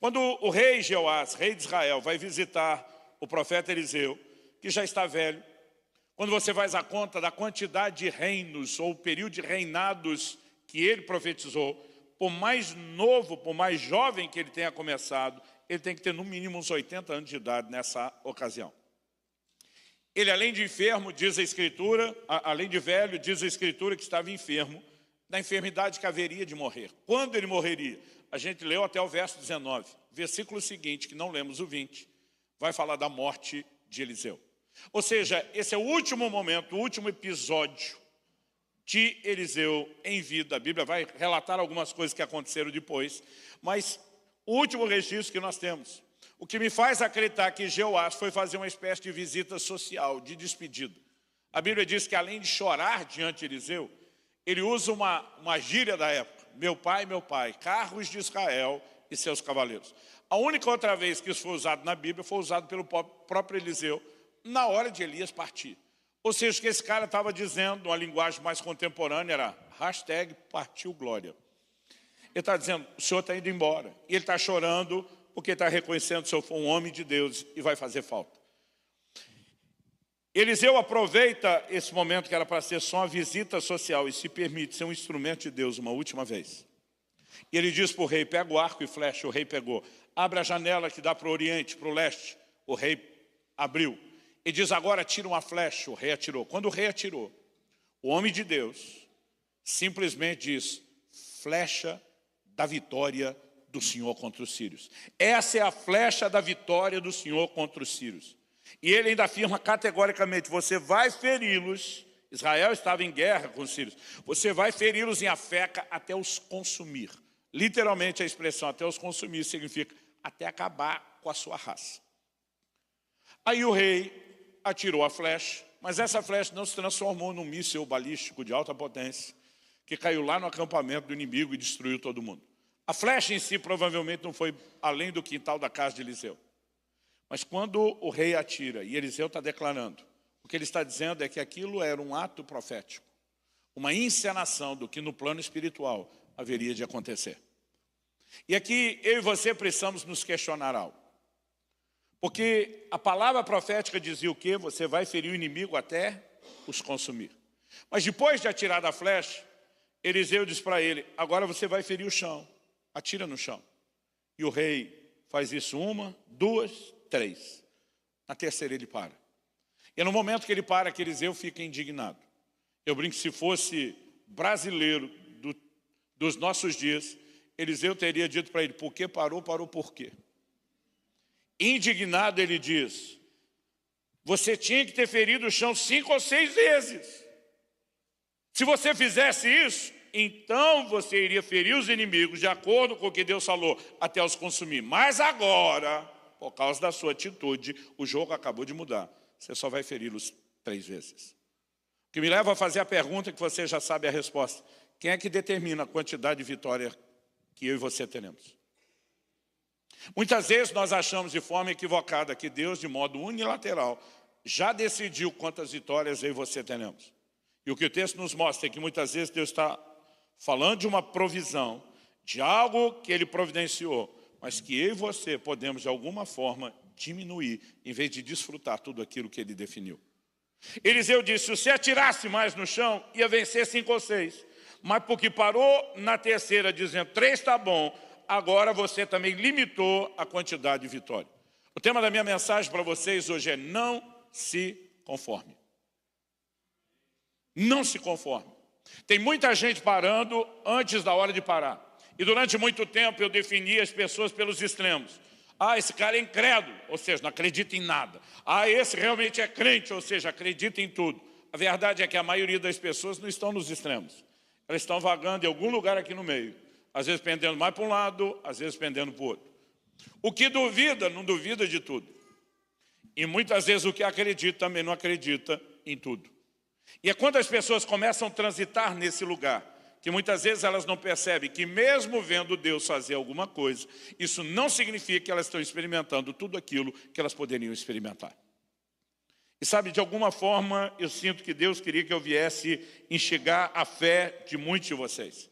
Quando o rei Jeoás, rei de Israel, vai visitar o profeta Eliseu, que já está velho, quando você faz a conta da quantidade de reinos ou período de reinados que ele profetizou, por mais novo, por mais jovem que ele tenha começado, ele tem que ter no mínimo uns 80 anos de idade nessa ocasião. Ele, além de enfermo, diz a Escritura, além de velho, diz a Escritura que estava enfermo, da enfermidade que haveria de morrer. Quando ele morreria? A gente leu até o verso 19. Versículo seguinte, que não lemos o 20, vai falar da morte de Eliseu. Ou seja, esse é o último momento, o último episódio de Eliseu em vida. A Bíblia vai relatar algumas coisas que aconteceram depois, mas o último registro que nós temos, o que me faz acreditar que Jeoás foi fazer uma espécie de visita social, de despedida. A Bíblia diz que além de chorar diante de Eliseu, ele usa uma gíria da época. Meu pai, carros de Israel e seus cavaleiros. A única outra vez que isso foi usado na Bíblia foi usado pelo próprio Eliseu na hora de Elias partir. Ou seja, o que esse cara estava dizendo, uma linguagem mais contemporânea, era #partiu glória. Ele está dizendo, o senhor está indo embora. E ele está chorando porque está reconhecendo que o senhor foi um homem de Deus e vai fazer falta. Eliseu aproveita esse momento que era para ser só uma visita social e se permite ser um instrumento de Deus uma última vez. E ele diz para o rei, pega o arco e flecha, o rei pegou. Abre a janela que dá para o oriente, para o leste. O rei abriu. E diz, agora tira uma flecha, o rei atirou. Quando o rei atirou, o homem de Deus simplesmente diz, flecha da vitória do Senhor contra os sírios. Essa é a flecha da vitória do Senhor contra os sírios. E ele ainda afirma categoricamente, você vai feri-los, Israel estava em guerra com os sírios, você vai feri-los em Afeca até os consumir. Literalmente a expressão até os consumir significa até acabar com a sua raça. Aí o rei atirou a flecha, mas essa flecha não se transformou num míssil balístico de alta potência, que caiu lá no acampamento do inimigo e destruiu todo mundo. A flecha em si provavelmente não foi além do quintal da casa de Eliseu. Mas quando o rei atira, e Eliseu está declarando, o que ele está dizendo é que aquilo era um ato profético, uma encenação do que no plano espiritual haveria de acontecer. E aqui eu e você precisamos nos questionar algo. Porque a palavra profética dizia o quê? Você vai ferir o inimigo até os consumir. Mas depois de atirar da flecha, Eliseu diz para ele, agora você vai ferir o chão, atira no chão. E o rei faz isso 1, 2, 3. Na terceira ele para. E é no momento que ele para que Eliseu fica indignado. Eu brinco que se fosse brasileiro dos nossos dias, Eliseu teria dito para ele, por que parou por quê? Indignado ele diz, você tinha que ter ferido o chão 5 ou 6 vezes. Se você fizesse isso, então você iria ferir os inimigos de acordo com o que Deus falou, até os consumir. Mas agora, por causa da sua atitude, o jogo acabou de mudar. Você só vai feri-los 3 vezes. O que me leva a fazer a pergunta que você já sabe a resposta. Quem é que determina a quantidade de vitória que eu e você teremos? Muitas vezes nós achamos de forma equivocada que Deus, de modo unilateral, já decidiu quantas vitórias eu e você teremos. E o que o texto nos mostra é que muitas vezes Deus está falando de uma provisão, de algo que Ele providenciou, mas que eu e você podemos de alguma forma diminuir, em vez de desfrutar tudo aquilo que Ele definiu. Eliseu disse, se você atirasse mais no chão, ia vencer 5 ou 6. Mas porque parou na terceira dizendo, 3 está bom, agora você também limitou a quantidade de vitória. O tema da minha mensagem para vocês hoje é não se conforme. Não se conforme. Tem muita gente parando antes da hora de parar. E durante muito tempo eu defini as pessoas pelos extremos. Ah, esse cara é incrédulo, ou seja, não acredita em nada. Ah, esse realmente é crente, ou seja, acredita em tudo. A verdade é que a maioria das pessoas não estão nos extremos. Elas estão vagando em algum lugar aqui no meio. Às vezes pendendo mais para um lado, às vezes pendendo para o outro. O que duvida, não duvida de tudo. E muitas vezes o que acredita também não acredita em tudo. E é quando as pessoas começam a transitar nesse lugar, que muitas vezes elas não percebem que mesmo vendo Deus fazer alguma coisa, isso não significa que elas estão experimentando tudo aquilo que elas poderiam experimentar. E sabe, de alguma forma, eu sinto que Deus queria que eu viesse enxergar a fé de muitos de vocês.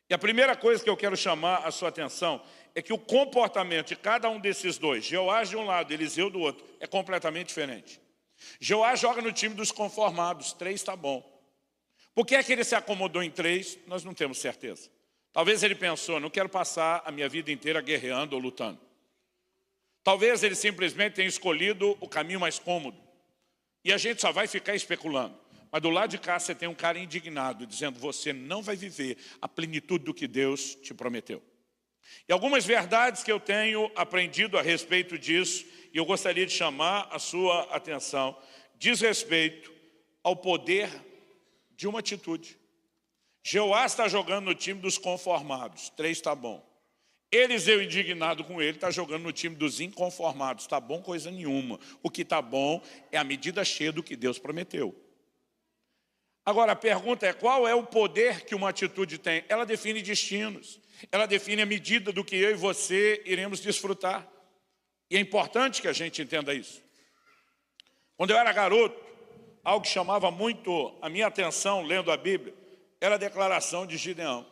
E a primeira coisa que eu quero chamar a sua atenção é que o comportamento de cada um desses dois, Jeoás de um lado, Eliseu do outro, é completamente diferente. Jeoás joga no time dos conformados, 3 está bom. Por que é que ele se acomodou em 3? Nós não temos certeza. Talvez ele pensou, não quero passar a minha vida inteira guerreando ou lutando. Talvez ele simplesmente tenha escolhido o caminho mais cômodo. E a gente só vai ficar especulando. Mas do lado de cá você tem um cara indignado, dizendo, você não vai viver a plenitude do que Deus te prometeu. E algumas verdades que eu tenho aprendido a respeito disso, e eu gostaria de chamar a sua atenção, diz respeito ao poder de uma atitude. Jeoás está jogando no time dos conformados, 3 está bom. Eliseu, indignado com ele, está jogando no time dos inconformados, está bom coisa nenhuma. O que está bom é a medida cheia do que Deus prometeu. Agora a pergunta é, qual é o poder que uma atitude tem? Ela define destinos, ela define a medida do que eu e você iremos desfrutar. E é importante que a gente entenda isso. Quando eu era garoto, algo que chamava muito a minha atenção lendo a Bíblia, era a declaração de Gideão.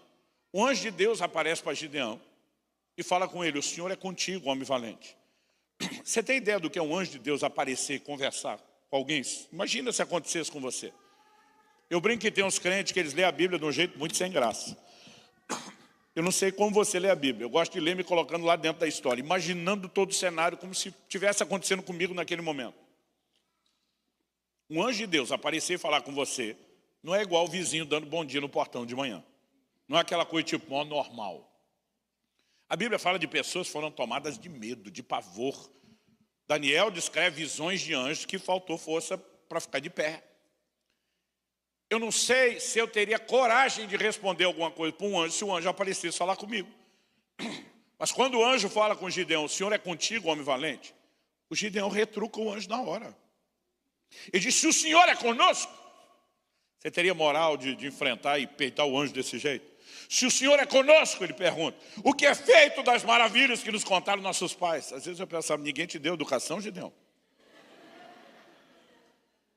O anjo de Deus aparece para Gideão e fala com ele, o Senhor é contigo, homem valente. Você tem ideia do que é um anjo de Deus aparecer e conversar com alguém? Imagina se acontecesse com você. Eu brinco que tem uns crentes que eles lêem a Bíblia de um jeito muito sem graça. Eu não sei como você lê a Bíblia. Eu gosto de ler me colocando lá dentro da história, imaginando todo o cenário como se estivesse acontecendo comigo naquele momento. Um anjo de Deus aparecer e falar com você não é igual o vizinho dando bom dia no portão de manhã. Não é aquela coisa tipo normal. A Bíblia fala de pessoas que foram tomadas de medo, de pavor. Daniel descreve visões de anjos que faltou força para ficar de pé. Eu não sei se eu teria coragem de responder alguma coisa para um anjo se o anjo aparecesse falar comigo. Mas quando o anjo fala com Gideão, o Senhor é contigo, homem valente, o Gideão retruca o anjo na hora. Ele diz, se o Senhor é conosco, você teria moral de enfrentar e peitar o anjo desse jeito? Se o Senhor é conosco, ele pergunta, o que é feito das maravilhas que nos contaram nossos pais? Às vezes eu pensava, ninguém te deu educação, Gideão?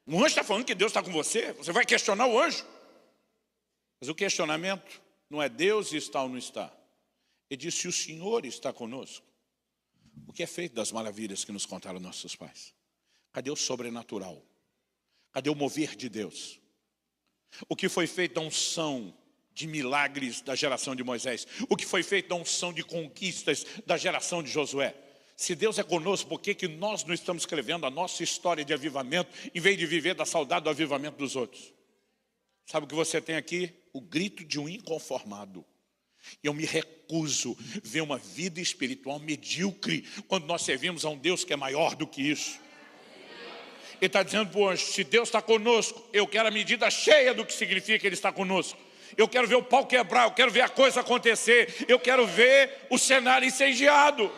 O anjo está falando que Deus está com você, você vai questionar o anjo. Mas o questionamento não é Deus está ou não está. Ele diz, se o Senhor está conosco, o que é feito das maravilhas que nos contaram nossos pais? Cadê o sobrenatural? Cadê o mover de Deus? O que foi feito da unção de milagres da geração de Moisés? O que foi feito da unção de conquistas da geração de Josué? Se Deus é conosco, por que nós não estamos escrevendo a nossa história de avivamento em vez de viver da saudade do avivamento dos outros? Sabe o que você tem aqui? O grito de um inconformado. E eu me recuso a ver uma vida espiritual medíocre quando nós servimos a um Deus que é maior do que isso. Ele está dizendo para o anjo, se Deus está conosco, eu quero a medida cheia do que significa que Ele está conosco. Eu quero ver o pau quebrar, eu quero ver a coisa acontecer, eu quero ver o cenário incendiado.